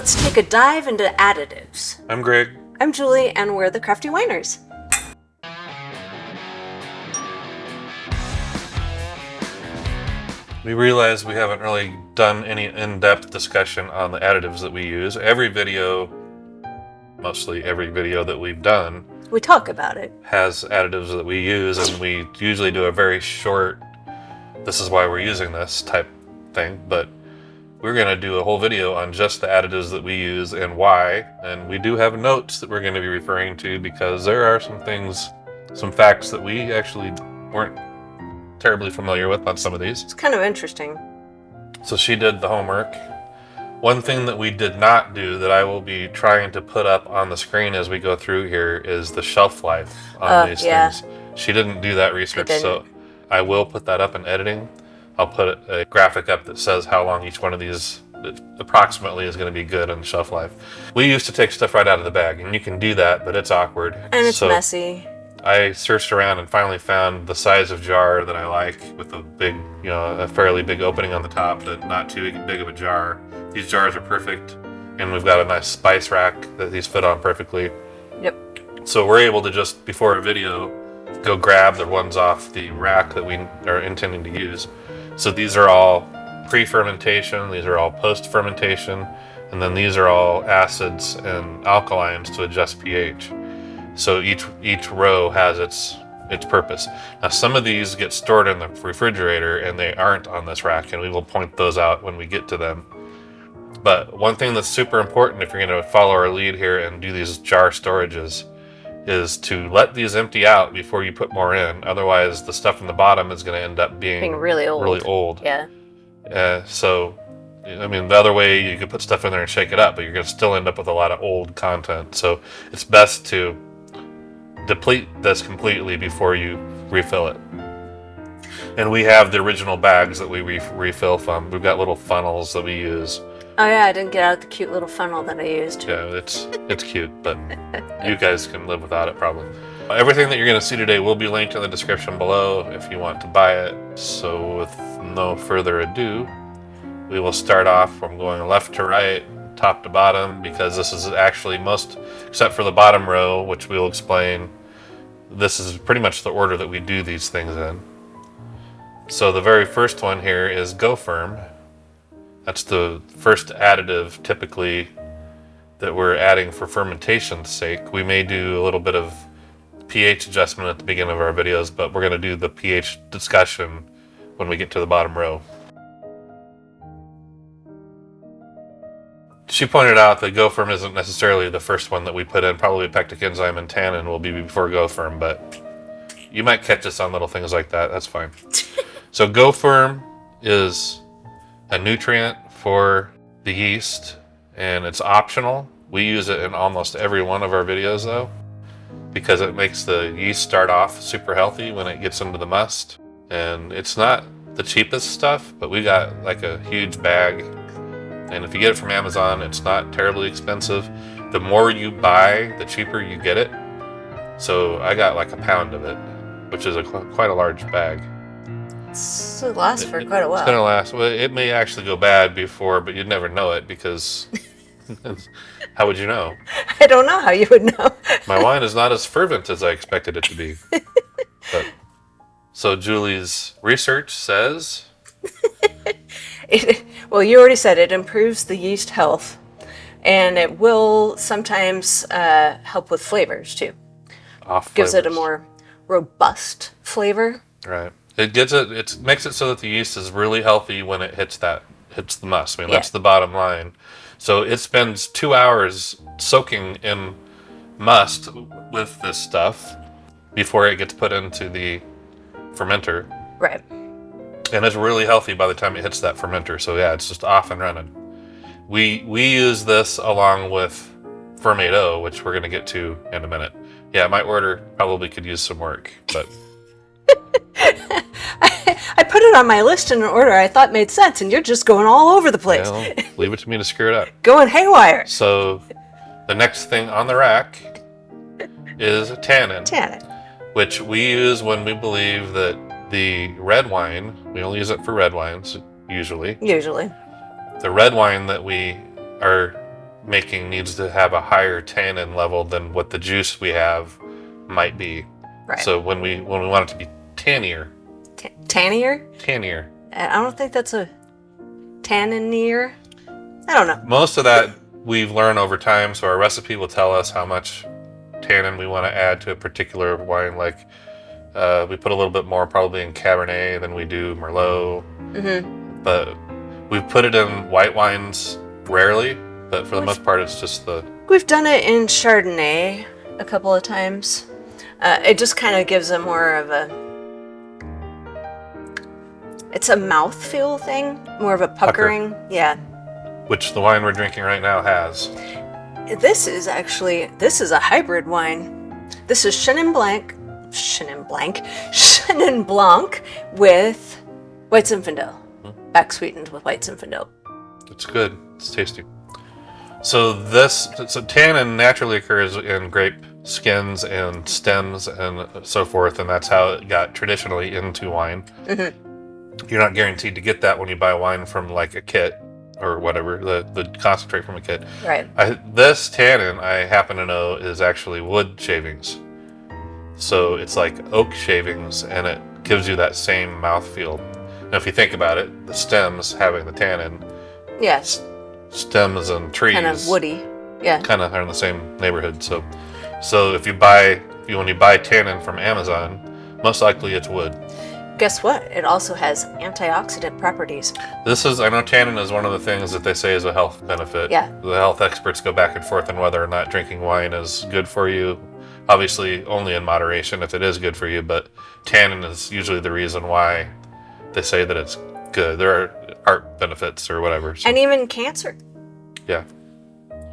Let's take a dive into additives. I'm Greg. I'm Julie, and we're the Crafty Winers. We realize we haven't really done any in-depth discussion on the additives that we use. Mostly every video that we've done, we talk about it, has additives that we use, and we usually do a very short, this is why we're using this type thing, but we're going to do a whole video on just the additives that we use and why, and we do have notes that we're going to be referring to because there are some facts that we actually weren't terribly familiar with on some of these. It's kind of interesting. So she did the homework. One thing that we did not do that I will be trying to put up on the screen as we go through here is the shelf life on these things. She didn't do that research, so I will put that up in editing. I'll put a graphic up that says how long each one of these approximately is going to be good on the shelf life. We used to take stuff right out of the bag, and you can do that, but it's awkward. And it's messy. I searched around and finally found the size of jar that I like with a big, a fairly big opening on the top, but not too big of a jar. These jars are perfect, and we've got a nice spice rack that these fit on perfectly. Yep. So we're able to just, before a video, go grab the ones off the rack that we are intending to use. So these are all pre-fermentation, these are all post-fermentation, and then these are all acids and alkalines to adjust pH. So each row has its purpose. Now some of these get stored in the refrigerator and they aren't on this rack, and we will point those out when we get to them. But one thing that's super important if you're going to follow our lead here and do these jar storages is to let these empty out before you put more in. Otherwise the stuff in the bottom is going to end up being really old. Yeah. So I mean, the other way you could put stuff in there and shake it up, but you're going to still end up with a lot of old content. So it's best to deplete this completely before you refill it. And we have the original bags that we refill from. We've got little funnels that we use. Oh yeah, I didn't get out the cute little funnel that I used. Yeah, it's cute, but you guys can live without it probably. Everything that you're going to see today will be linked in the description below if you want to buy it. So with no further ado, we will start off from going left to right, top to bottom, because this is actually except for the bottom row, which we'll explain, this is pretty much the order that we do these things in. So the very first one here is Go Firm. That's the first additive typically that we're adding for fermentation's sake. We may do a little bit of pH adjustment at the beginning of our videos, but we're going to do the pH discussion when we get to the bottom row. She pointed out that Go Firm isn't necessarily the first one that we put in. Probably pectic enzyme and tannin will be before Go Firm, but you might catch us on little things like that. That's fine. So Go Firm is a nutrient for the yeast, and it's optional. We use it in almost every one of our videos, though, because it makes the yeast start off super healthy when it gets into the must. And it's not the cheapest stuff, but we got like a huge bag. And if you get it from Amazon, it's not terribly expensive. The more you buy, the cheaper you get it. So I got like a pound of it, which is quite a large bag. So it lasts for quite a while. It's going to last. Well, it may actually go bad before, but you'd never know it because how would you know? I don't know how you would know. My wine is not as fervent as I expected it to be. So Julie's research says... Well, you already said it improves the yeast health, and it will sometimes help with flavors too. Gives it a more robust flavor. Right. It makes it so that the yeast is really healthy when it hits the must. I mean, that's the bottom line. So it spends 2 hours soaking in must with this stuff before it gets put into the fermenter. Right. And it's really healthy by the time it hits that fermenter. So yeah, it's just off and running. We use this along with Fermento, which we're going to get to in a minute. Yeah, my order probably could use some work, but... I put it on my list in an order I thought made sense, and you're just going all over the place. Well, leave it to me to screw it up. Going haywire. So the next thing on the rack is tannin. Tannin. Which we use when we believe that the red wine, we only use it for red wines, usually. Usually. The red wine that we are making needs to have a higher tannin level than what the juice we have might be. Right. So when we want it to be tannier. Tannier? Tannier. I don't think that's a tanninier. I don't know. Most of that we've learned over time, so our recipe will tell us how much tannin we want to add to a particular wine. Like we put a little bit more probably in Cabernet than we do Merlot. Mm-hmm. But we've put it in white wines rarely, but for the most part it's just the... We've done it in Chardonnay a couple of times. It just kind of gives a more of a... It's a mouthfeel thing, more of a puckering. Yeah. Which the wine we're drinking right now has. This is a hybrid wine. This is Chenin Blanc with White Zinfandel. Back sweetened with White Zinfandel. It's good. It's tasty. So tannin naturally occurs in grape skins and stems and so forth, and that's how it got traditionally into wine. Mm-hmm. You're not guaranteed to get that when you buy wine from like a kit or whatever, the concentrate from a kit. Right. This tannin, I happen to know, is actually wood shavings. So it's like oak shavings, and it gives you that same mouthfeel. Now, if you think about it, the stems having the tannin. Yes. Stems and trees. Kind of woody. Yeah. Kind of are in the same neighborhood. So if when you buy tannin from Amazon, most likely it's wood. Guess what? It also has antioxidant properties. I know tannin is one of the things that they say is a health benefit. Yeah. The health experts go back and forth on whether or not drinking wine is good for you. Obviously, only in moderation if it is good for you, but tannin is usually the reason why they say that it's good. There are heart benefits or whatever. So. And even cancer. Yeah.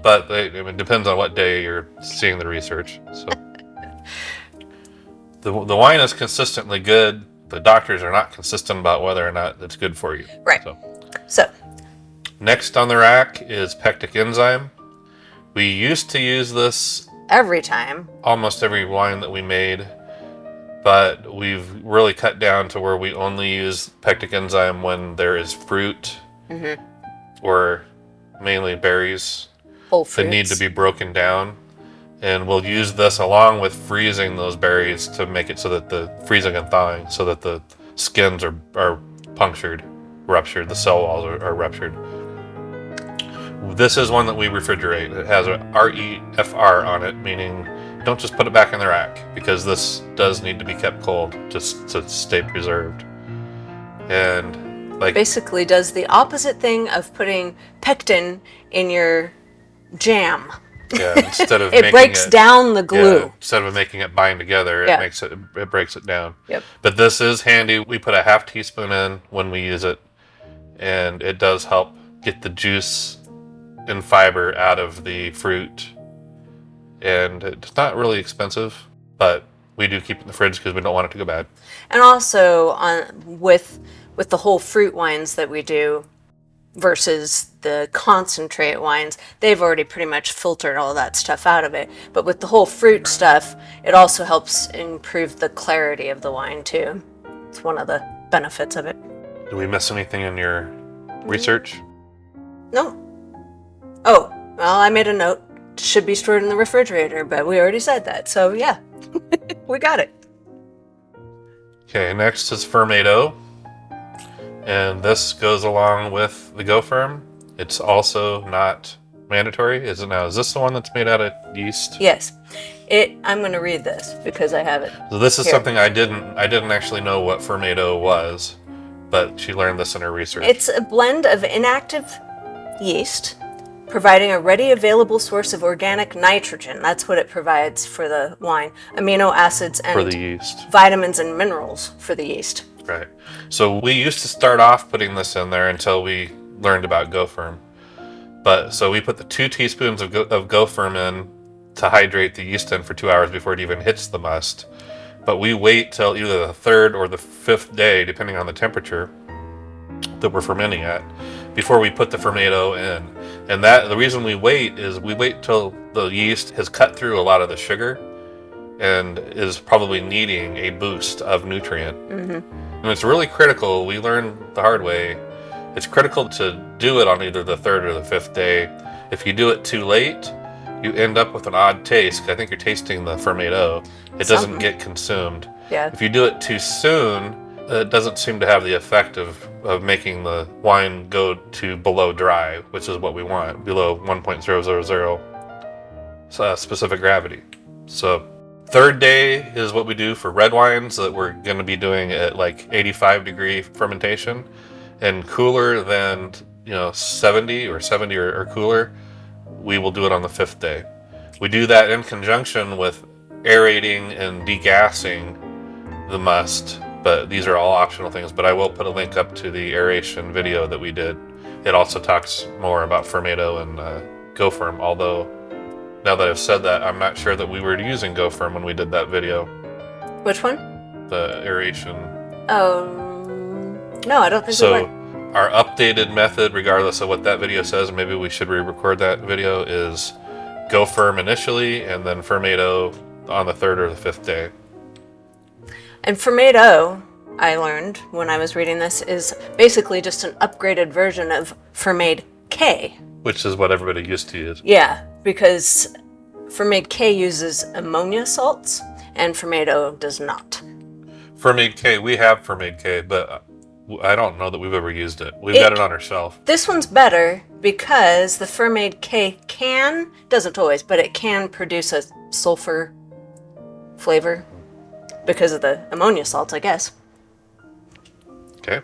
But it depends on what day you're seeing the research. So the wine is consistently good. The doctors are not consistent about whether or not it's good for you. Right. So next on the rack is pectic enzyme. We used to use this every time. Almost every wine that we made, but we've really cut down to where we only use pectic enzyme when there is fruit, mm-hmm. or mainly berries that need to be broken down. And we'll use this along with freezing those berries to make it so that the freezing and thawing, so that the skins are punctured, ruptured, the cell walls are ruptured. This is one that we refrigerate. It has a REFR on it, meaning don't just put it back in the rack, because this does need to be kept cold to stay preserved. And basically does the opposite thing of putting pectin in your jam. Yeah, instead of it breaks down the glue. Yeah, instead of making it bind together, it breaks it down. Yep. But this is handy. We put a half teaspoon in when we use it, and it does help get the juice and fiber out of the fruit. And it's not really expensive, but we do keep it in the fridge because we don't want it to go bad. And also with the whole fruit wines that we do versus the concentrate wines, they've already pretty much filtered all that stuff out of it. But with the whole fruit stuff, it also helps improve the clarity of the wine too. It's one of the benefits of it. Did we miss anything in your research? No. Oh, well, I made a note. It should be stored in the refrigerator, but we already said that. So yeah, we got it. Okay, next is Fermento. And this goes along with the Go Firm. It's also not mandatory, is it now? Is this the one that's made out of yeast? Yes. I'm going to read this because I have it. So this is something I didn't actually know what Fermento was, but she learned this in her research. It's a blend of inactive yeast, providing a ready available source of organic nitrogen. That's what it provides for the wine. Amino acids and for the yeast. Vitamins and minerals for the yeast. Right. So we used to start off putting this in there until we learned about Go Firm. So we put the 2 teaspoons of Go Firm in to hydrate the yeast in for 2 hours before it even hits the must. But we wait till either the 3rd or the 5th day, depending on the temperature that we're fermenting at, before we put the Fermento in. And the reason we wait is we wait till the yeast has cut through a lot of the sugar and is probably needing a boost of nutrient. Mm-hmm. And it's really critical. We learned the hard way. It's critical to do it on either the 3rd or the 5th day If you do it too late, you end up with an odd taste. I think you're tasting the fermento. It doesn't get consumed. Yeah. If you do it too soon, it doesn't seem to have the effect of making the wine go to below dry, which is what we want, below 1.000 specific gravity. So third day is what we do for red wines that we're going to be doing at like 85 degree fermentation, and cooler than 70 or cooler, we will do it on the 5th day. We do that in conjunction with aerating and degassing the must, but these are all optional things. But I will put a link up to the aeration video that we did. It also talks more about fermento and Go Firm, although now that I've said that, I'm not sure that we were using Go Firm when we did that video. Which one? The aeration. Oh, no, I don't think we were. Our updated method, regardless of what that video says, maybe we should re-record that video, is Go Firm initially and then fermento on the 3rd or the 5th day. And fermento, I learned when I was reading this, is basically just an upgraded version of Fermade K. Which is what everybody used to use. Yeah, because Fermade K uses ammonia salts and fermento does not. Fermade K, we have Fermade K, but I don't know that we've ever used it. We've got it on our shelf. This one's better because the Fermade K doesn't always, but it can produce a sulfur flavor because of the ammonia salts, I guess. Okay.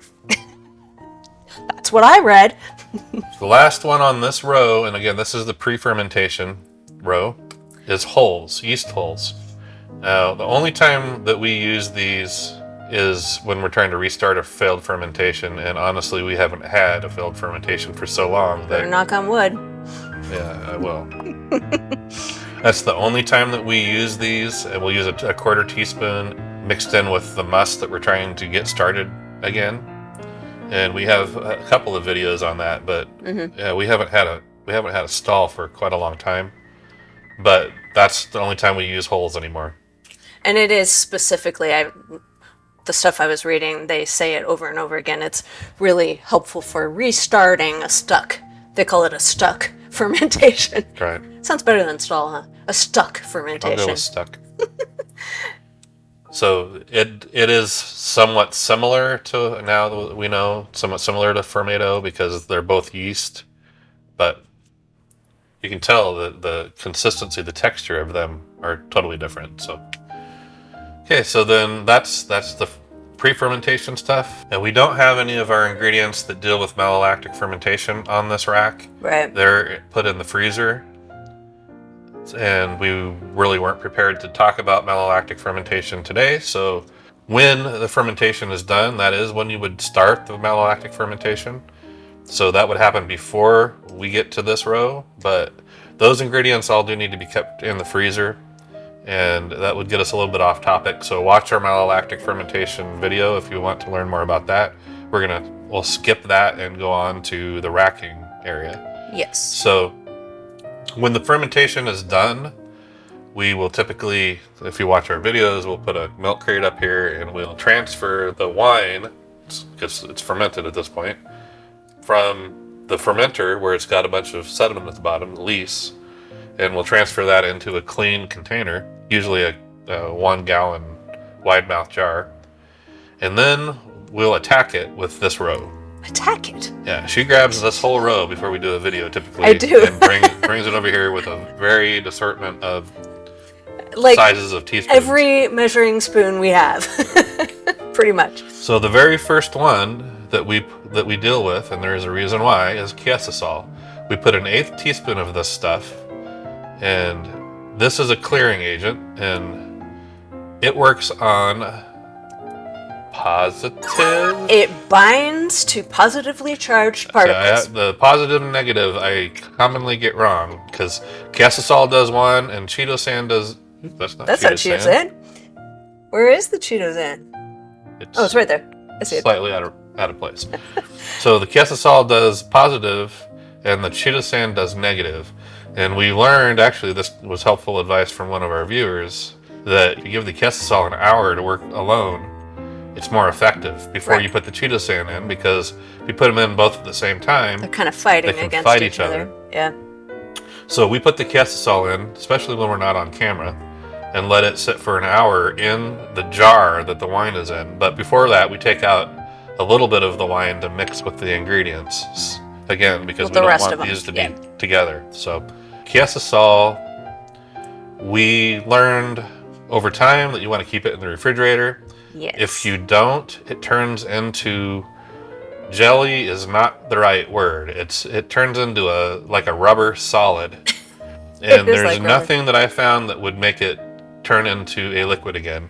That's what I read. The last one on this row, and again, this is the pre-fermentation row, is hulls, yeast hulls. Now, the only time that we use these is when we're trying to restart a failed fermentation, and honestly, we haven't had a failed fermentation for so long that... Better knock on wood. Yeah, I will. That's the only time that we use these, and we'll use a 1/4 teaspoon mixed in with the must that we're trying to get started again. And we have a couple of videos on that, but yeah, we haven't had a stall for quite a long time. But that's the only time we use hulls anymore. And it is specifically, the stuff I was reading, they say it over and over again. It's really helpful for restarting a stuck. They call it a stuck fermentation. Right. Sounds better than stall, huh? A stuck fermentation. I'll go with stuck. So it is somewhat similar to, now that we know, somewhat similar to fermento because they're both yeast, but you can tell that the consistency, the texture of them are totally different. So, okay, so then that's the pre-fermentation stuff. And we don't have any of our ingredients that deal with malolactic fermentation on this rack. Right. They're put in the freezer. And we really weren't prepared to talk about malolactic fermentation today. So when the fermentation is done, that is when you would start the malolactic fermentation. So that would happen before we get to this row, but those ingredients all do need to be kept in the freezer, and that would get us a little bit off topic. So watch our malolactic fermentation video if you want to learn more about that. We'll skip that and go on to the racking area. Yes. So when the fermentation is done, we will typically, if you watch our videos, we'll put a milk crate up here and we'll transfer the wine, because it's fermented at this point, from the fermenter where it's got a bunch of sediment at the bottom, the lees, and we'll transfer that into a clean container, usually a 1 gallon wide mouth jar, and then we'll attack it with this row. Attack it. Yeah, she grabs this whole row before we do a video typically. I do. And brings it over here with a varied assortment of sizes of teaspoons. Every measuring spoon we have, pretty much. So the very first one that we deal with, and there is a reason why, is chiasosol. We put an 1/8 teaspoon of this stuff, and this is a clearing agent, and it works on positive. It binds to positively charged particles. The positive and negative I commonly get wrong because chiasosol does one and chitosan does. That's not Cheetos. Where is the Cheetos? It's right there. I see it. Slightly out of place. So the chiasosol does positive and the chitosan does negative. And we learned, actually, this was helpful advice from one of our viewers, that if you give the chiasosol an hour to work alone, it's more effective before you put the chitosan in, because if you put them in both at the same time, they're kind of fighting they can against fight each other. Yeah. So we put the Casasol in, especially when we're not on camera, and let it sit for an hour in the jar that the wine is in. But before that, we take out a little bit of the wine to mix with the ingredients. Again, because we don't want these to be together. So Casasol, we learned over time that you want to keep it in the refrigerator. Yes. If you don't, it turns into jelly is not the right word. It turns into a rubber solid. And there's like nothing that I found that would make it turn into a liquid again.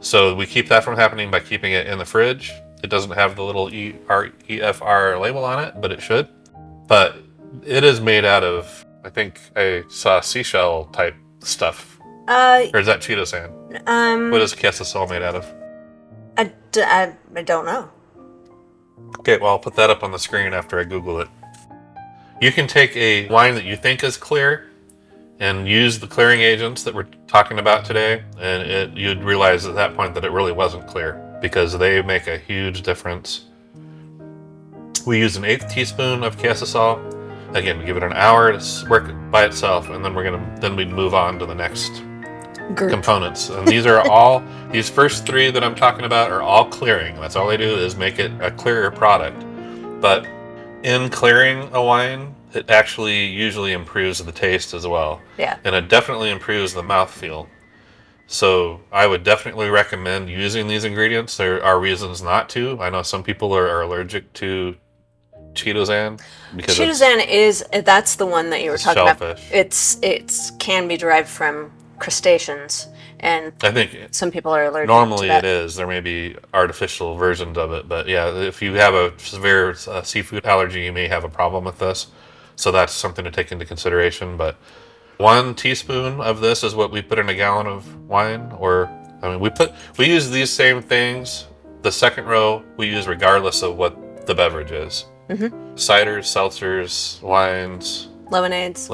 So we keep that from happening by keeping it in the fridge. It doesn't have the little EFR label on it, but it should. But it is made out of, I think I saw seashell type stuff. Or is that Cheeto sand? What is Casasol made out of? I don't know. Okay, well, I'll put that up on the screen after I Google it. You can take a wine that you think is clear and use the clearing agents that we're talking about today, and you'd realize at that point that it really wasn't clear, because they make a huge difference. We use an 1/8 teaspoon of Casasol. Again, we give it an hour to work by itself, and then we'd move on to the next components. And these are all, these first three that I'm talking about are all clearing. That's all they do is make it a clearer product. But in clearing a wine, it actually usually improves the taste as well. Yeah. And it definitely improves the mouthfeel. So I would definitely recommend using these ingredients. There are reasons not to. I know some people are allergic to Cheeto because Cheeto that's the one that you were talking shellfish. About. It can be derived from crustaceans, and I think some people are allergic normally to that. it is. There may be artificial versions of it, but yeah, if you have a severe seafood allergy, you may have a problem with this. So that's something to take into consideration. But 1 teaspoon of this is what we put in a gallon of wine. We use these same things. The second row we use regardless of what the beverage is. Mm-hmm. Ciders, seltzers, wines, lemonades,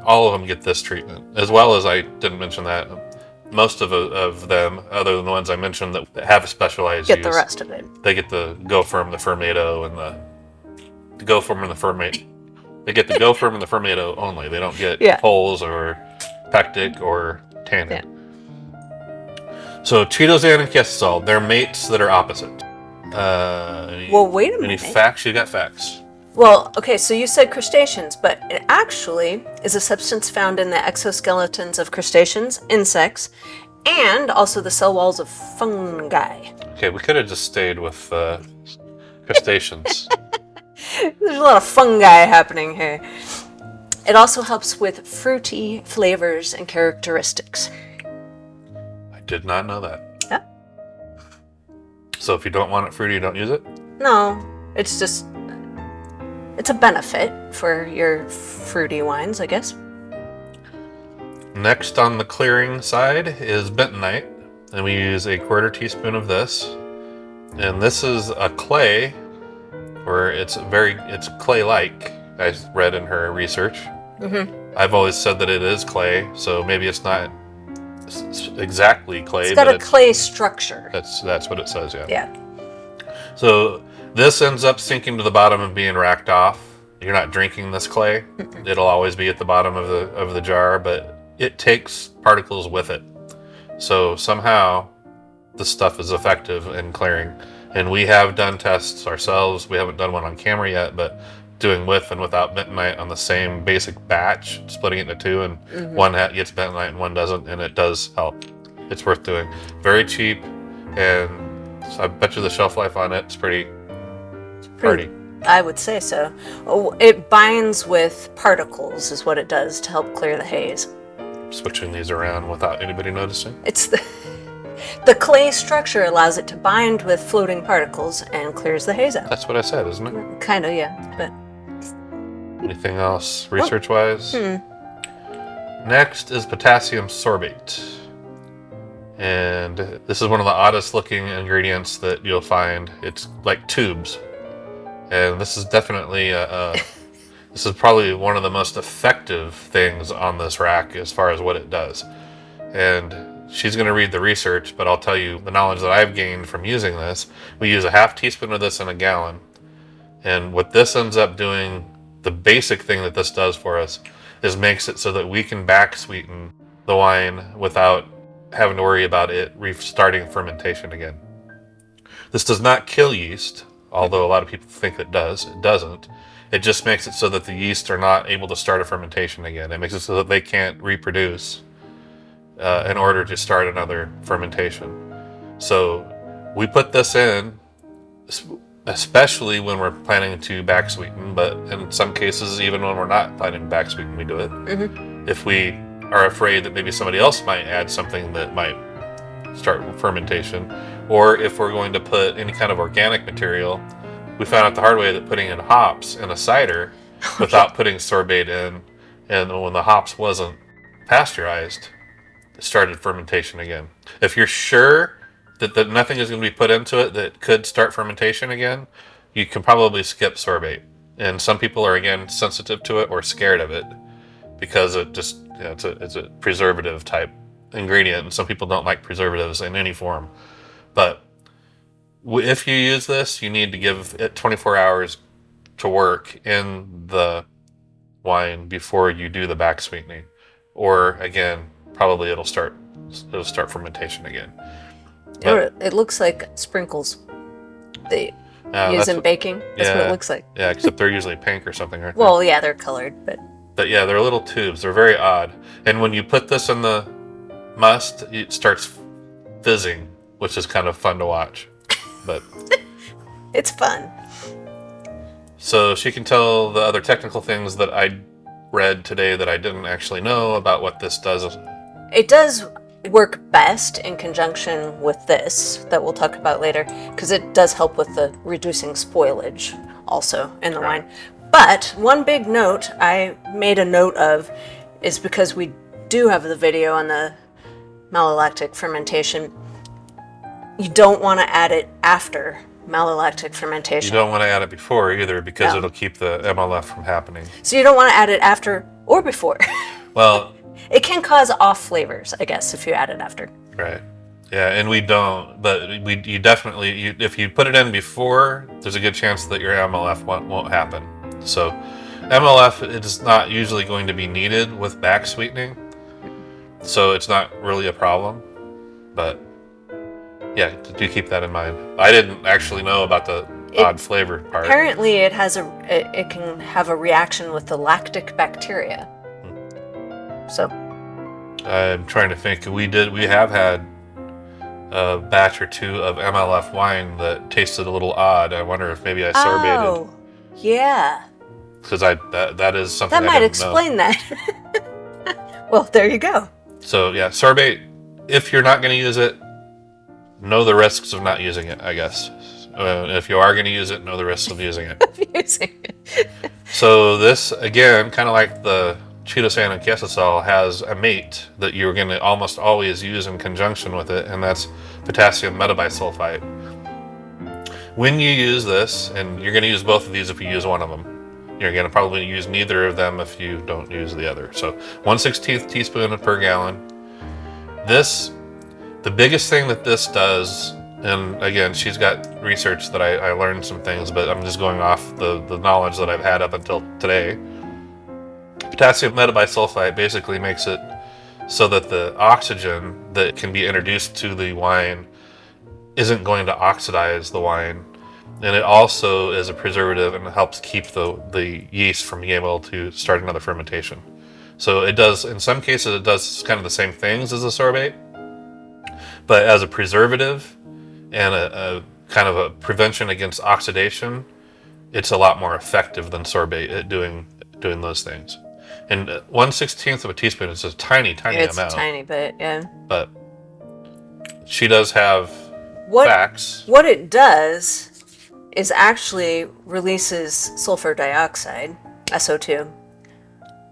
all of them get this treatment. As well as, I didn't mention that, most of them, other than the ones I mentioned that have a specialized use, the rest of it. They get the Go Firm, the Fermento, and the Go Firm and the Fermate. They get the Go Firm and the Fermento only. They don't get Poles or Pectic or Tannin. Yeah. So Cheeto and Casasol, they're mates that are opposite. Well, wait a minute. Any facts? You got facts. Well, okay, so you said crustaceans, but it actually is a substance found in the exoskeletons of crustaceans, insects, and also the cell walls of fungi. Okay, we could have just stayed with crustaceans. There's a lot of fungi happening here. It also helps with fruity flavors and characteristics. I did not know that. Yeah. So if you don't want it fruity, you don't use it? No, it's a benefit for your fruity wines, I guess. Next on the clearing side is bentonite, and we use a 1/4 teaspoon of this. And this is a clay, or it's clay-like, I read in her research. Mm-hmm. I've always said that it is clay, so maybe it's not exactly clay. It's got a clay structure. That's what it says, yeah. Yeah. So this ends up sinking to the bottom and being racked off. You're not drinking this clay. Mm-mm. It'll always be at the bottom of the jar, but it takes particles with it. So somehow the stuff is effective in clearing. And we have done tests ourselves. We haven't done one on camera yet, but doing with and without bentonite on the same basic batch, splitting it into 2, and one gets bentonite and one doesn't, and it does help. It's worth doing. Very cheap, and I bet you the shelf life on it's pretty hardy. I would say so. It binds with particles is what it does to help clear the haze. Switching these around without anybody noticing. It's the clay structure allows it to bind with floating particles and clears the haze out. That's what I said, isn't it? Kind of, yeah. But anything else research-wise? Next is potassium sorbate. And this is one of the oddest looking ingredients that you'll find. It's like tubes. And this is definitely this is probably one of the most effective things on this rack as far as what it does. And she's going to read the research, but I'll tell you the knowledge that I've gained from using this. We use a 1/2 teaspoon of this in a gallon. And what this ends up doing, the basic thing that this does for us, is makes it so that we can back sweeten the wine without having to worry about it restarting fermentation again. This does not kill yeast, although a lot of people think it does. It doesn't. It just makes it so that the yeast are not able to start a fermentation again. It makes it so that they can't reproduce in order to start another fermentation. So we put this in, especially when we're planning to back sweeten, but in some cases, even when we're not planning to back sweeten, we do it. Mm-hmm. If we are afraid that maybe somebody else might add something that might start fermentation, or if we're going to put any kind of organic material, we found out the hard way that putting in hops in a cider without putting sorbate in, and when the hops wasn't pasteurized, it started fermentation again. If you're sure that nothing is going to be put into it that could start fermentation again, you can probably skip sorbate. And some people are, again, sensitive to it or scared of it because it just, it's a preservative type ingredient, and some people don't like preservatives in any form. But if you use this, you need to give it 24 hours to work in the wine before you do the back sweetening, or again, probably it'll start fermentation again. But, it looks like sprinkles they use in baking. That's what it looks like. Yeah, except they're usually pink or something, aren't they? Well, yeah, they're colored, but yeah, they're little tubes. They're very odd. And when you put this in the must, it starts fizzing, which is kind of fun to watch. But it's fun. So she can tell the other technical things that I read today that I didn't actually know about what this does. It does work best in conjunction with this that we'll talk about later, because it does help with the reducing spoilage also in the wine. But one big note I made a note of is, because we do have the video on the malolactic fermentation, you don't want to add it after malolactic fermentation. You don't want to add it before either, because it'll keep the MLF from happening. So you don't want to add it after or before. Well, it can cause off flavors, I guess, if you add it after. Right. Yeah, and we don't, but you definitely, if you put it in before, there's a good chance that your MLF won't happen. So MLF is not usually going to be needed with back sweetening, so it's not really a problem. But yeah, do keep that in mind. I didn't actually know about the odd flavor part. Apparently, it can have a reaction with the lactic bacteria. So I'm trying to think. We have had a batch or two of MLF wine that tasted a little odd. I wonder if maybe I sorbated. Oh, yeah. Because that is something that might explain that. Well, there you go. So yeah, sorbate. If you're not going to use it, know the risks of not using it, I guess. If you are going to use it, know the risks of using it. So this, again, kind of like the chitosan and quesosol, has a mate that you're going to almost always use in conjunction with it, and that's potassium metabisulfite. When you use this, and you're going to use both of these if you use one of them, you're going to probably use neither of them if you don't use the other. So 1/16 teaspoon per gallon. The biggest thing that this does, and again, she's got research that I learned some things, but I'm just going off the knowledge that I've had up until today. Potassium metabisulfite basically makes it so that the oxygen that can be introduced to the wine isn't going to oxidize the wine. And it also is a preservative and helps keep the yeast from being able to start another fermentation. So it does, in some cases, it does kind of the same things as the sorbate, but as a preservative and a kind of a prevention against oxidation, it's a lot more effective than sorbate at doing those things. And 1/16 of a teaspoon is a tiny amount. It's tiny bit, yeah. But she does have facts. What it does is actually releases sulfur dioxide, SO2.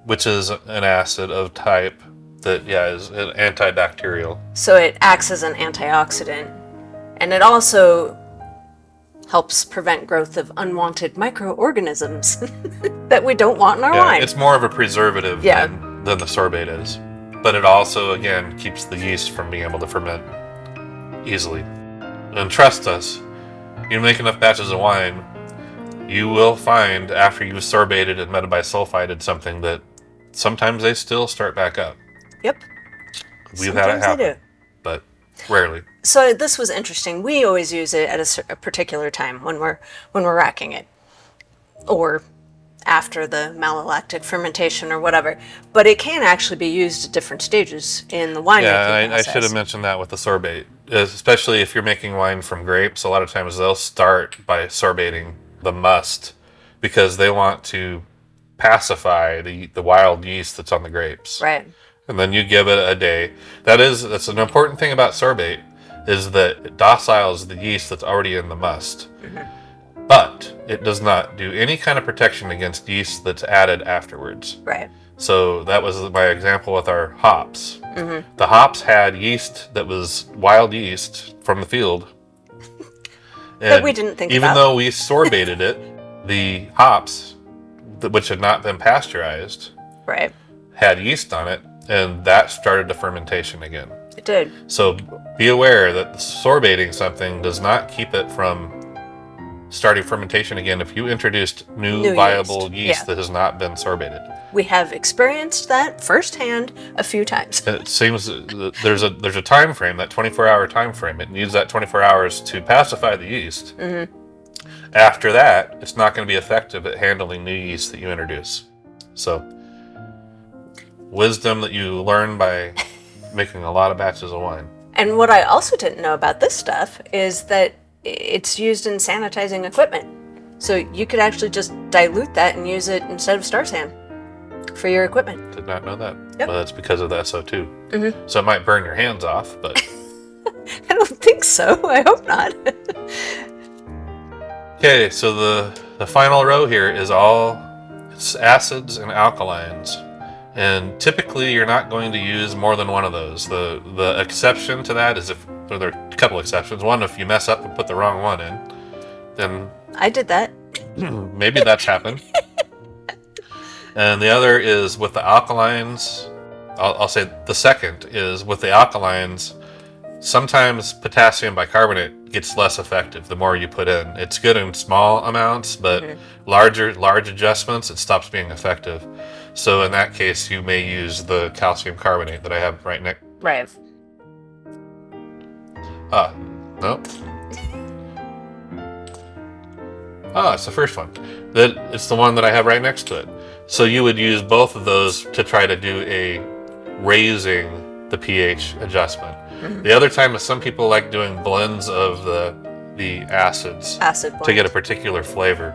Which is an acid of type that, is antibacterial. So it acts as an antioxidant. And it also helps prevent growth of unwanted microorganisms that we don't want in our wine. It's more of a preservative than the sorbate is. But it also, again, keeps the yeast from being able to ferment easily. And trust us, you make enough batches of wine, you will find after you've sorbated and metabisulfited something that sometimes they still start back up. Yep. We've had it Sometimes they happen, do. but rarely. So this was interesting. We always use it at a particular time when we're racking it, or after the malolactic fermentation or whatever. But it can actually be used at different stages in the winemaking Yeah, I process. should have mentioned that with the sorbate, especially if you're making wine from grapes. A lot of times they'll start by sorbating the must because they want to pacify the wild yeast that's on the grapes. Right. And then you give it a day. That's an important thing about sorbate, is that it dociles the yeast that's already in the must. But it does not do any kind of protection against yeast that's added afterwards. Right. So that was my example with our hops. The hops had yeast that was wild yeast from the field. That we didn't think even about. though we sorbated it, the hops, which had not been pasteurized, Right. had yeast on it, and that started the fermentation again. It did. So be aware that sorbating something does not keep it from starting fermentation again if you introduced new viable yeast that has not been sorbated. We have experienced that firsthand a few times. It seems that there's a time frame, that 24-hour time frame. It needs that 24 hours to pacify the yeast. After that, it's not going to be effective at handling new yeast that you introduce. So, wisdom that you learn by making a lot of batches of wine. And what I also didn't know about this stuff is that it's used in sanitizing equipment. So you could actually just dilute that and use it instead of Star San for your equipment. Did not know that. Yep. Well, that's because of the SO2. So it might burn your hands off, but... I don't think so. I hope not. Okay, so the final row here is all acids and alkalines. And typically you're not going to use more than one of those. The exception to that is there are a couple exceptions. One, if you mess up and put the wrong one in, then I did that. maybe that's happened. And the other is with the alkalines. I'll say the second is with the alkalines, sometimes potassium bicarbonate gets less effective the more you put in. It's good in small amounts, but large adjustments, it stops being effective. So in that case, you may use the calcium carbonate that I have right next. Right. No. It's the first one. It's the one that I have right next to it. So you would use both of those to try to do a raising the pH adjustment. The other time is some people like doing blends of the acids to get a particular flavor.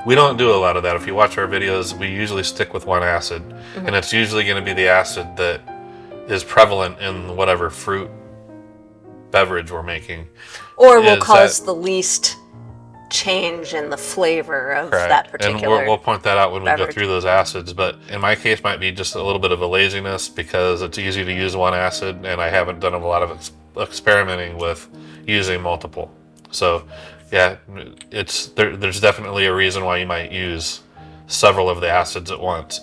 We don't do a lot of that. If you watch our videos, we usually stick with one acid, and it's usually going to be the acid that is prevalent in whatever fruit beverage we're making. Or will cause the least change in the flavor of that particular and we'll point that out when we beverage. go through those acids, but in my case might be just a little bit of a laziness because it's easy to use one acid and I haven't done a lot of experimenting with using multiple. So yeah, there's definitely a reason why you might use several of the acids at once.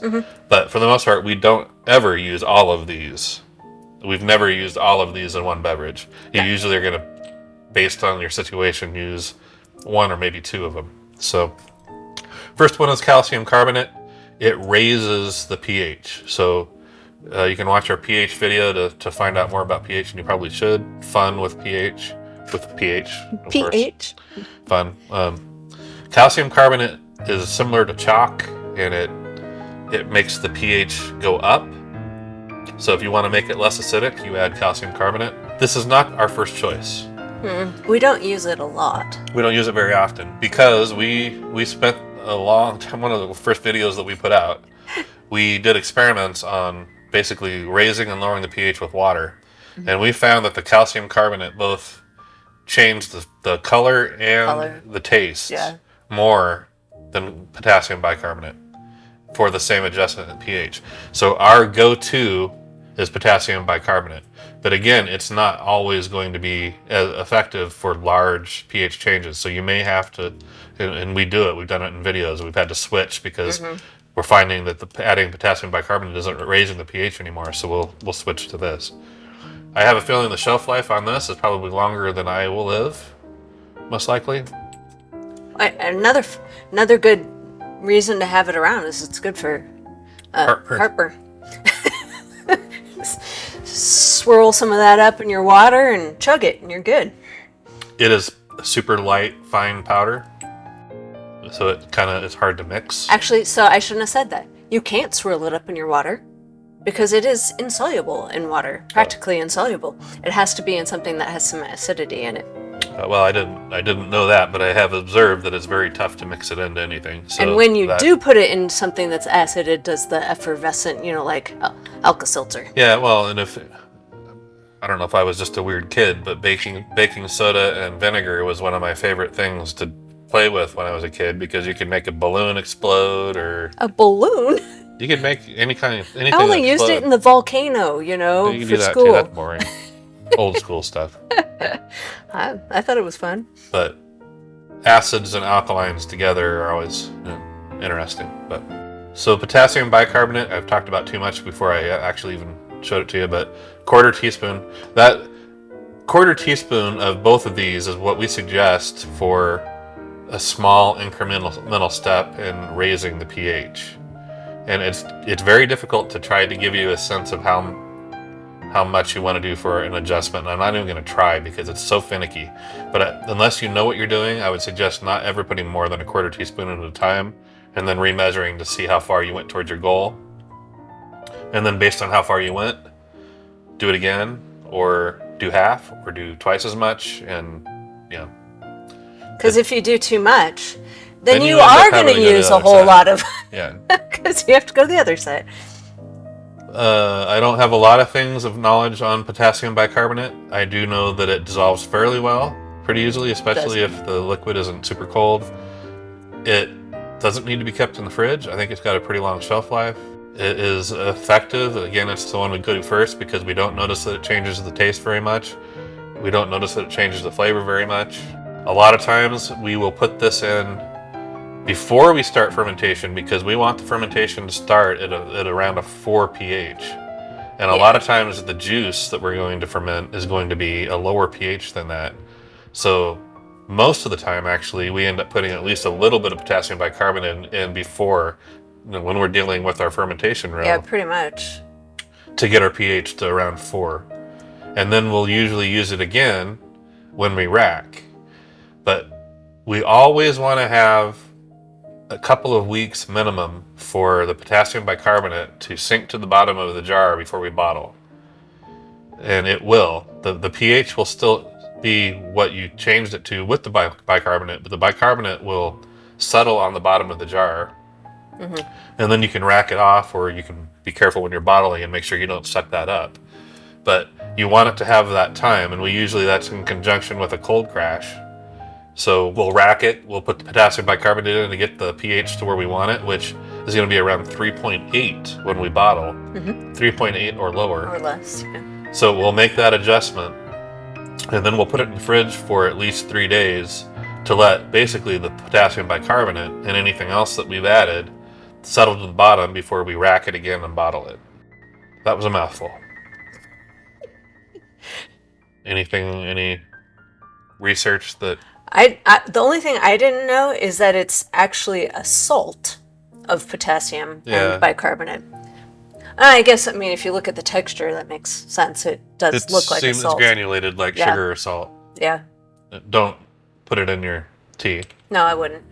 But for the most part, we don't ever use all of these. We've never used all of these in one beverage. You usually are going to, based on your situation, use one or maybe two of them. So first one is calcium carbonate. It raises the pH. So you can watch our pH video to find out more about pH, and you probably should. Fun with pH. With pH, of course. Fun. Calcium carbonate is similar to chalk, and it makes the pH go up. So if you want to make it less acidic, you add calcium carbonate. This is not our first choice. We don't use it a lot. We don't use it very often because we spent a long time, one of the first videos that we put out, we did experiments on basically raising and lowering the pH with water. And we found that the calcium carbonate both changed the color and the taste more than potassium bicarbonate for the same adjustment in pH. So our go-to is potassium bicarbonate. But again, it's not always going to be as effective for large pH changes. So you may have to, and we do it, we've done it in videos, we've had to switch because we're finding that adding potassium bicarbonate isn't raising the pH anymore. So we'll switch to this. I have a feeling the shelf life on this is probably longer than I will live, most likely. Another good reason to have it around is it's good for Heartburn. Heartburn. Swirl some of that up in your water and chug it, and you're good. It is a super light, fine powder, so it kind of is hard to mix. Actually, so I shouldn't have said that. You can't swirl it up in your water because it is insoluble in water, practically insoluble. It has to be in something that has some acidity in it. Well, I didn't know that, but I have observed that it's very tough to mix it into anything. So and when you do put it in something that's acid, it does the effervescent, like Alka-Seltzer. Yeah, well, and I don't know if I was just a weird kid, but baking soda and vinegar was one of my favorite things to play with when I was a kid, because you could make a balloon explode, or a balloon. You could make anything. I only used it in the volcano, you can for do that school. Too. That's boring. Old school stuff. I thought it was fun. But acids and alkalines together are always interesting. But so potassium bicarbonate, I've talked about too much before I actually even showed it to you, but quarter teaspoon. That quarter teaspoon of both of these is what we suggest for a small incremental step in raising the pH. And it's very difficult to try to give you a sense of how much you want to do for an adjustment. And I'm not even going to try because it's so finicky. But unless you know what you're doing, I would suggest not ever putting more than a quarter teaspoon at a time, and then remeasuring to see how far you went towards your goal. And then based on how far you went, do it again, or do half, or do twice as much. And because if you do too much, then you end up are going having to to go to use the a other whole side. lot of Yeah. because you have to go to the other side. I don't have a lot of things of knowledge on potassium bicarbonate. I do know that it dissolves fairly well, pretty easily, especially if the liquid isn't super cold. It doesn't need to be kept in the fridge. I think it's got a pretty long shelf life. It is effective. Again, it's the one we go to first because we don't notice that it changes the taste very much. We don't notice that it changes the flavor very much. A lot of times we will put this in before we start fermentation, because we want the fermentation to start at around a 4 pH. And a lot of times the juice that we're going to ferment is going to be a lower pH than that. So most of the time, actually, we end up putting at least a little bit of potassium bicarbonate in before, when we're dealing with our fermentation row. Yeah, pretty much. To get our pH to around 4. And then we'll usually use it again when we rack. But we always want to have a couple of weeks minimum for the potassium bicarbonate to sink to the bottom of the jar before we bottle. And it will. The pH will still be what you changed it to with the bicarbonate, but the bicarbonate will settle on the bottom of the jar. Mm-hmm. And then you can rack it off, or you can be careful when you're bottling and make sure you don't suck that up. But you want it to have that time, and that's in conjunction with a cold crash. So we'll rack it, we'll put the potassium bicarbonate in to get the pH to where we want it, which is going to be around 3.8 when we bottle. Mm-hmm. 3.8 or lower. Or less, yeah. So we'll make that adjustment, and then we'll put it in the fridge for at least 3 days to let basically the potassium bicarbonate and anything else that we've added settle to the bottom before we rack it again and bottle it. That was a mouthful. Any research that... the only thing I didn't know is that it's actually a salt of potassium and bicarbonate. I guess, if you look at the texture, that makes sense. It does look like a salt. It's granulated like sugar or salt. Yeah. Don't put it in your tea. No, I wouldn't.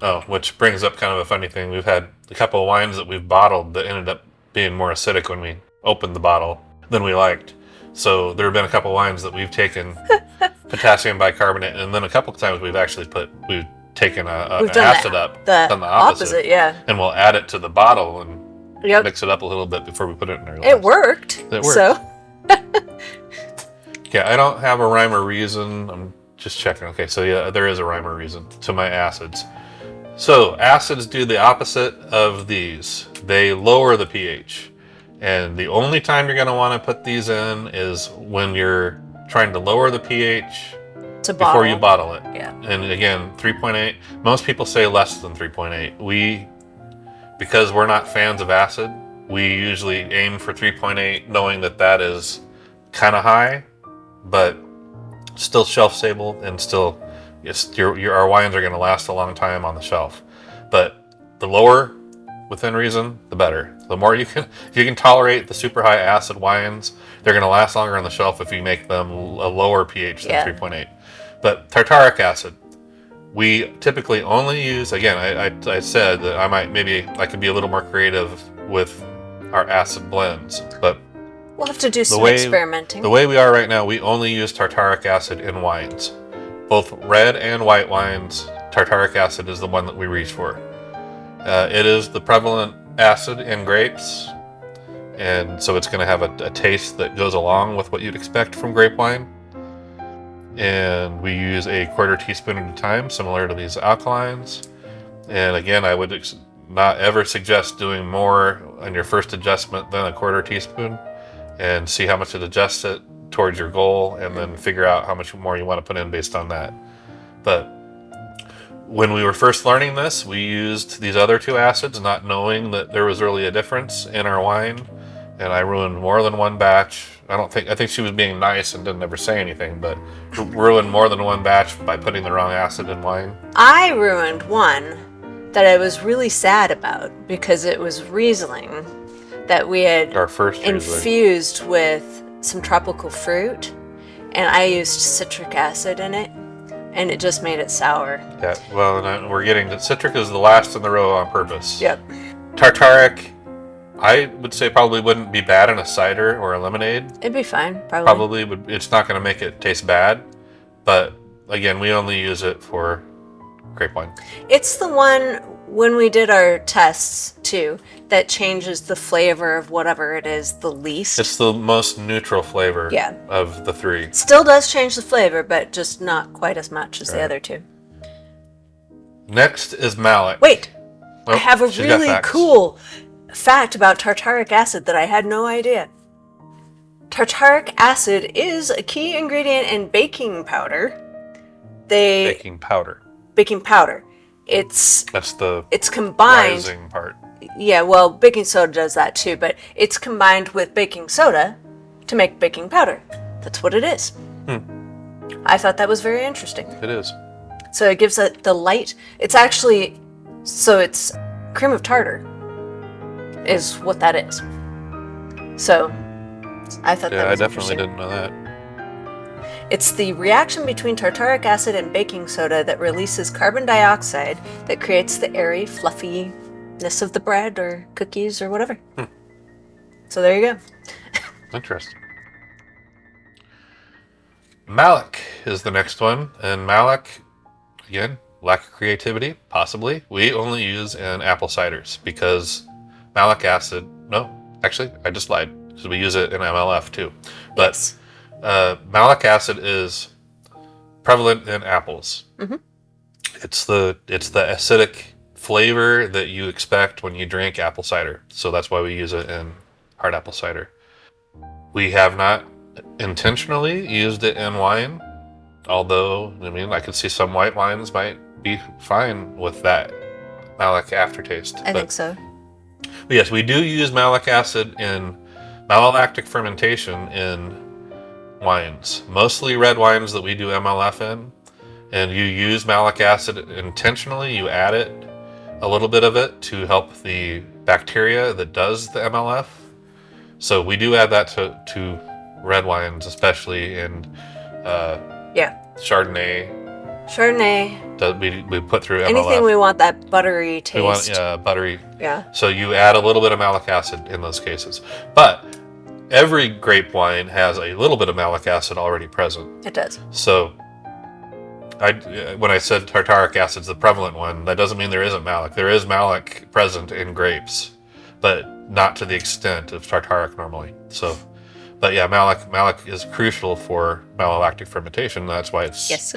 Oh, which brings up kind of a funny thing. We've had a couple of wines that we've bottled that ended up being more acidic when we opened the bottle than we liked. So there have been a couple of wines that we've taken potassium bicarbonate, and then a couple of times we've taken an acid up, done the opposite, yeah. And we'll add it to the bottle and mix it up a little bit before we put it in our glass. It worked. So. Yeah, I don't have a rhyme or reason. I'm just checking. Okay, so yeah, there is a rhyme or reason to my acids. So acids do the opposite of these. They lower the pH. And the only time you're going to want to put these in is when you're trying to lower the pH before you bottle it. Yeah. And again, 3.8. Most people say less than 3.8. Because we're not fans of acid, we usually aim for 3.8, knowing that is kind of high, but still shelf stable, and still our wines are going to last a long time on the shelf. But the lower, within reason, the better. The more you can, if you can tolerate the super high acid wines, they're going to last longer on the shelf if you make them a lower pH than 3.8. But tartaric acid, we typically only use, again, I said that I could be a little more creative with our acid blends, but we'll have to do some experimenting. The way we are right now, we only use tartaric acid in wines. Both red and white wines, tartaric acid is the one that we reach for. It is the prevalent acid in grapes, and so it's going to have a taste that goes along with what you'd expect from grape wine. And we use a 1/4 teaspoon at a time, similar to these alkalines. And again, I would not ever suggest doing more on your first adjustment than a 1/4 teaspoon, and see how much it adjusts it towards your goal, and then figure out how much more you want to put in based on that. But when we were first learning this, we used these other two acids, not knowing that there was really a difference in our wine, and I ruined more than one batch. I think she was being nice and didn't ever say anything, but ruined more than one batch by putting the wrong acid in wine. I ruined one that I was really sad about because it was Riesling that we had infused with some tropical fruit, and I used citric acid in it, and it just made it sour. Yeah, well, and we're getting that citric is the last in the row on purpose. Yep. Tartaric, I would say probably wouldn't be bad in a cider or a lemonade. It'd be fine, probably. Probably would. It's not going to make it taste bad, but again, we only use it for grape wine. It's the one, when we did our tests too, that changes the flavor of whatever it is the least. It's the most neutral flavor of the three. Still does change the flavor, but just not quite as much as the other two. Next is malic. Wait, I have a really cool fact about tartaric acid that I had no idea. Tartaric acid is a key ingredient in baking powder. Baking powder. It's combined. Rising part. Yeah, well, baking soda does that too, but it's combined with baking soda to make baking powder. That's what it is. I thought that was very interesting. It is. So it gives it the light. It's actually, so it's cream of tartar is what that is. So I thought that was I definitely didn't know that. It's the reaction between tartaric acid and baking soda that releases carbon dioxide that creates the airy fluffiness of the bread or cookies or whatever. So there you go. Interesting. Malic is the next one, and malic, again, lack of creativity, possibly. We only use in apple ciders because malic acid, no, actually, I just lied, because we use it in MLF too. But yes. Malic acid is prevalent in apples. It's the acidic flavor that you expect when you drink apple cider. So that's why we use it in hard apple cider. We have not intentionally used it in wine, although, I mean, I could see some white wines might be fine with that malic aftertaste. I think so. But yes, we do use malic acid in malolactic fermentation in wines, mostly red wines that we do MLF in, and you use malic acid intentionally. You add it, a little bit of it, to help the bacteria that does the MLF. So we do add that to red wines, especially in Chardonnay. We put through MLF. Anything we want that buttery taste. We want buttery. Yeah. So you add a little bit of malic acid in those cases, but every grape wine has a little bit of malic acid already present. It does. So when I said tartaric acid's the prevalent one, that doesn't mean there isn't malic. There is malic present in grapes, but not to the extent of tartaric normally. So, but yeah, malic is crucial for malolactic fermentation. That's why it's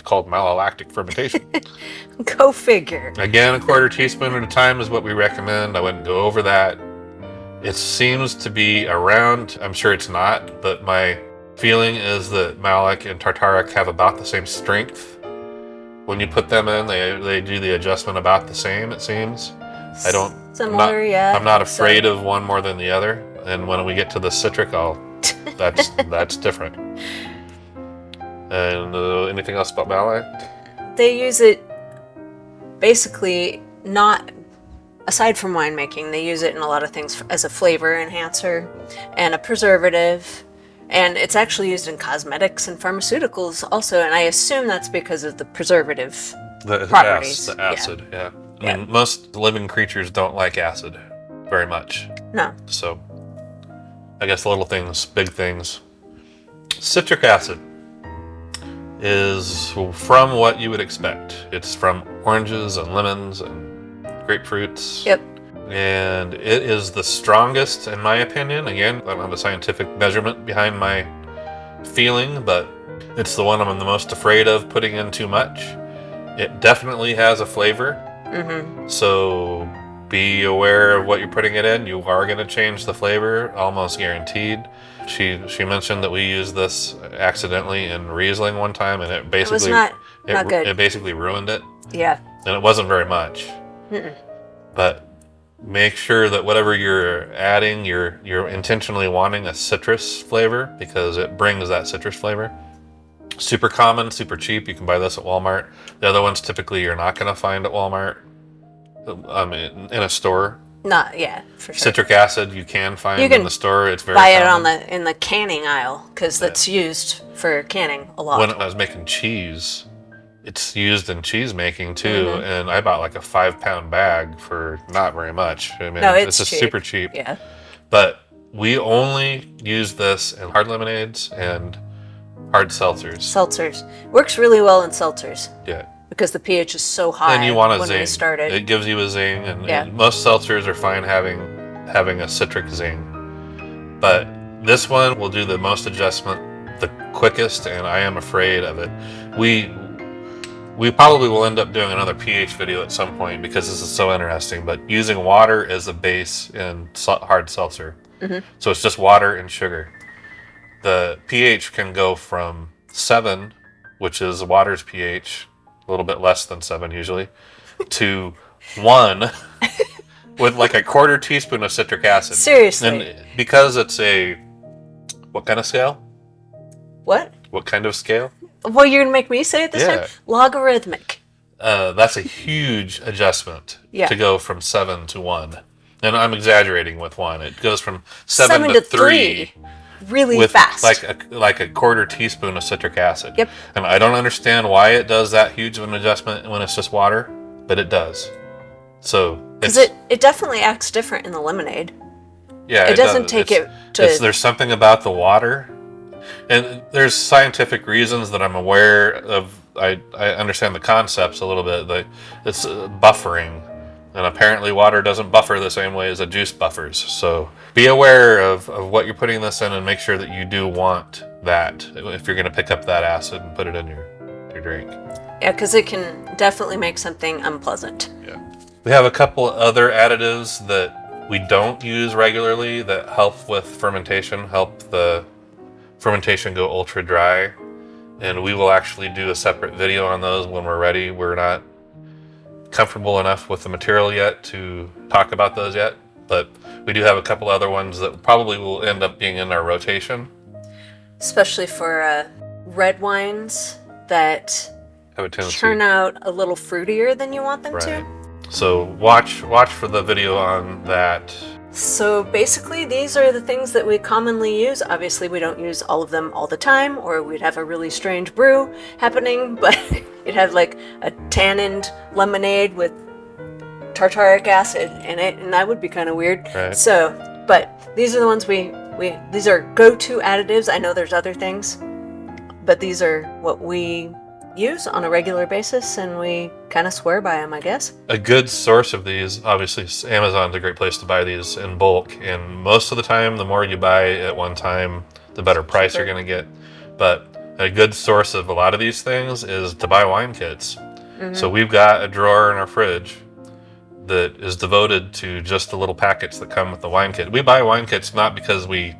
called malolactic fermentation. Go figure. Again, a 1/4 teaspoon at a time is what we recommend. I wouldn't go over that. It seems to be around, I'm sure it's not, but my feeling is that malic and tartaric have about the same strength. When you put them in, they do the adjustment about the same, it seems. I'm not afraid of one more than the other. And when we get to the citric, that's different. And anything else about malic? They use it basically not aside from winemaking, they use it in a lot of things as a flavor enhancer and a preservative. And it's actually used in cosmetics and pharmaceuticals also. And I assume that's because of the preservative properties. The acid, yeah. I mean, most living creatures don't like acid very much. No. So, I guess little things, big things. Citric acid is from what you would expect. It's from oranges and lemons and grapefruits. Yep. And it is the strongest, in my opinion. Again, I don't have a scientific measurement behind my feeling, but it's the one I'm the most afraid of putting in too much. It definitely has a flavor. Mm-hmm. So be aware of what you're putting it in. You are going to change the flavor, almost guaranteed. She mentioned that we used this accidentally in Riesling one time, and it basically it was not good. It basically ruined it. Yeah. And it wasn't very much. Mm-mm. But make sure that whatever you're adding, you're intentionally wanting a citrus flavor, because it brings that citrus flavor. Super common, super cheap. You can buy this at Walmart. The other ones typically you're not going to find at Walmart. In a store. Not, yeah, for sure. Citric acid you can find in the store. It's very buy common. It in the canning aisle, because that's used for canning a lot. When I was making cheese, it's used in cheese making too, and I bought like a 5-pound bag for not very much. I mean, it's just cheap. super cheap. Yeah. But we only use this in hard lemonades and hard seltzers. Seltzers works really well in seltzers. Yeah. Because the pH is so high. And you want a when zing. We started. It gives you a zing, and most seltzers are fine having a citric zing. But this one will do the most adjustment, the quickest, and I am afraid of it. We probably will end up doing another pH video at some point because this is so interesting. But using water as a base in hard seltzer, so it's just water and sugar. The pH can go from 7, which is water's pH. A little bit less than 7 usually, to 1 with like a 1/4 teaspoon of citric acid. Seriously. And because it's what kind of scale? What? What kind of scale? Well, you're going to make me say it this time? Logarithmic. That's a huge adjustment to go from 7 to 1. And I'm exaggerating with 1. It goes from 7 to 3. Really fast. Like a 1/4 teaspoon of citric acid. Yep. And I don't understand why it does that huge of an adjustment when it's just water, but it does. So because it definitely acts different in the lemonade. Yeah, it doesn't take it to. There's something about the water, and there's scientific reasons that I'm aware of. I understand the concepts a little bit. It's buffering. And apparently water doesn't buffer the same way as a juice buffers. So be aware of what you're putting this in, and make sure that you do want that if you're going to pick up that acid and put it in your drink. Yeah, because it can definitely make something unpleasant. Yeah. We have a couple other additives that we don't use regularly that help with fermentation, help the fermentation go ultra dry. And we will actually do a separate video on those when we're ready. We're not comfortable enough with the material yet to talk about those yet, but we do have a couple other ones that probably will end up being in our rotation. Especially for red wines that have a tendency turn out a little fruitier than you want them to. So watch for the video on that. So basically these are the things that we commonly use. Obviously we don't use all of them all the time, or we'd have a really strange brew happening, but you'd have like a tannинed lemonade with tartaric acid in it, and that would be kind of weird. Right. So, but these are the ones these are go-to additives. I know there's other things, but these are what we use on a regular basis, and we kind of swear by them, I guess. A good source of these, obviously, Amazon's a great place to buy these in bulk, and most of the time, the more you buy at one time, the better price you're going to get. But a good source of a lot of these things is to buy wine kits. Mm-hmm. So we've got a drawer in our fridge that is devoted to just the little packets that come with the wine kit. We buy wine kits not because we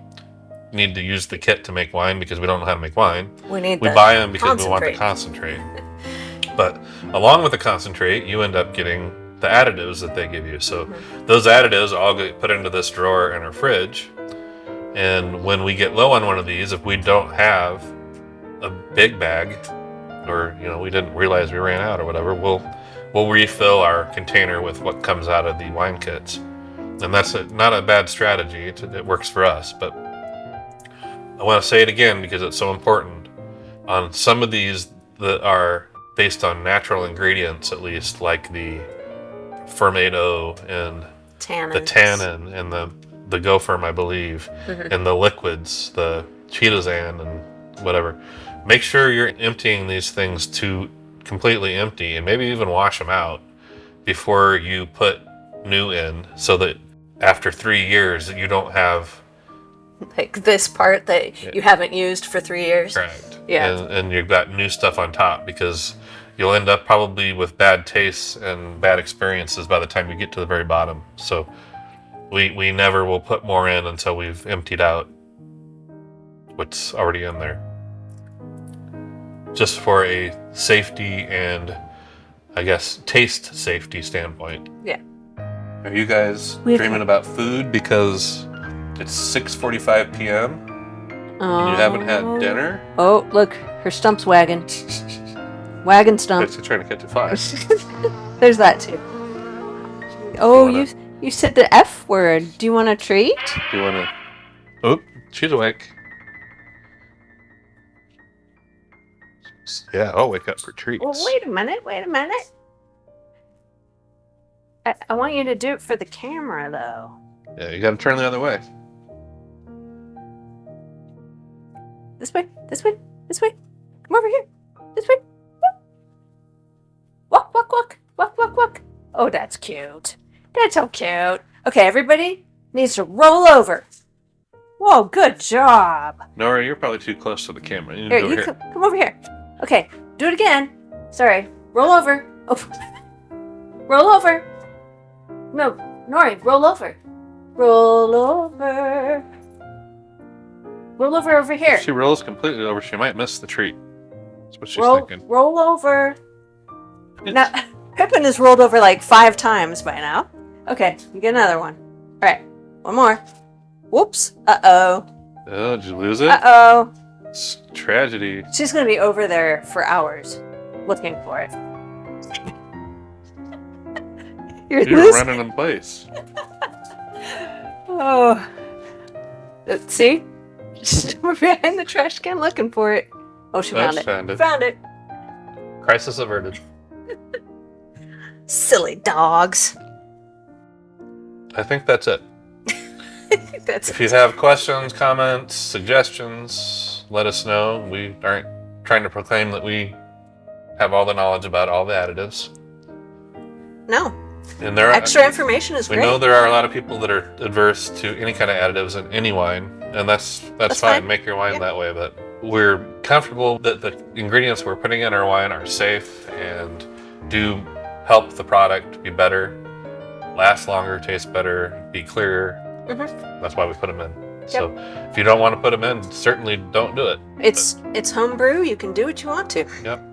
need to use the kit to make wine, because we don't know how to make wine. We buy them because we want the concentrate. But along with the concentrate, you end up getting the additives that they give you. So those additives all get put into this drawer in our fridge. And when we get low on one of these, if we don't have a big bag, or we didn't realize we ran out or whatever, we'll refill our container with what comes out of the wine kits. And that's not a bad strategy. It works for us. But I want to say it again because it's so important. On some of these that are based on natural ingredients, at least, like the fermento and the tannin and the gopher, I believe, and the liquids, the chitozan and whatever. Make sure you're emptying these things to completely empty, and maybe even wash them out before you put new in, so that after 3 years you don't have like this part that you haven't used for 3 years. Correct. Yeah. And you've got new stuff on top, because you'll end up probably with bad tastes and bad experiences by the time you get to the very bottom. So we never will put more in until we've emptied out what's already in there. Just for a safety and, I guess, taste safety standpoint. Yeah. Are you guys dreaming about food because it's 6:45 p.m. and you haven't had dinner? Oh, look, her stump's wagging. Wagging stump. It's trying to catch a fly. There's that too. Oh, you said the F word. Do you want a treat? Do you want to? Oh, she's awake. Yeah, I'll wake up for treats. Well, wait a minute. I want you to do it for the camera, though. Yeah, you got to turn the other way. This way. Come over here. This way. Walk. Oh, that's cute. That's so cute. Okay, everybody needs to roll over. Whoa, good job. Nora, you're probably too close to the camera. You need Here, to go you here. come over here. Okay, do it again. Sorry. Roll over. Oh. Roll over. No, Nori, roll over. Roll over. Roll over here. If she rolls completely over, she might miss the treat. That's what she's thinking. Roll over. Now, Pippin has rolled over like 5 times by now. Okay, you get another one. All right, one more. Whoops. Uh-oh. Oh, did you lose it? Uh-oh. It's tragedy. She's going to be over there for hours looking for it. You're running in place. Oh. See? Just over behind the trash can looking for it. Oh, she found it. Found it. Crisis averted. Silly dogs. I think that's it. If you have questions, comments, suggestions, let us know. We aren't trying to proclaim that we have all the knowledge about all the additives. No. And there extra information is great. We know there are a lot of people that are adverse to any kind of additives in any wine, and that's fine. Make your wine that way, but we're comfortable that the ingredients we're putting in our wine are safe and do help the product be better, last longer, taste better, be clearer. Mm-hmm. That's why we put them in. Yep. So if you don't want to put them in, certainly don't do it. It's homebrew. You can do what you want to. Yep.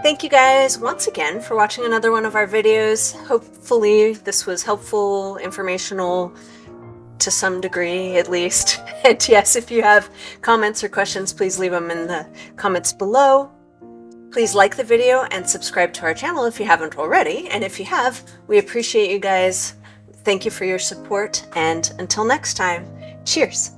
Thank you guys once again for watching another one of our videos. Hopefully this was helpful, informational, to some degree at least. And yes, if you have comments or questions, please leave them in the comments below. Please like the video and subscribe to our channel if you haven't already. And if you have, we appreciate you guys. Thank you for your support. And until next time, cheers.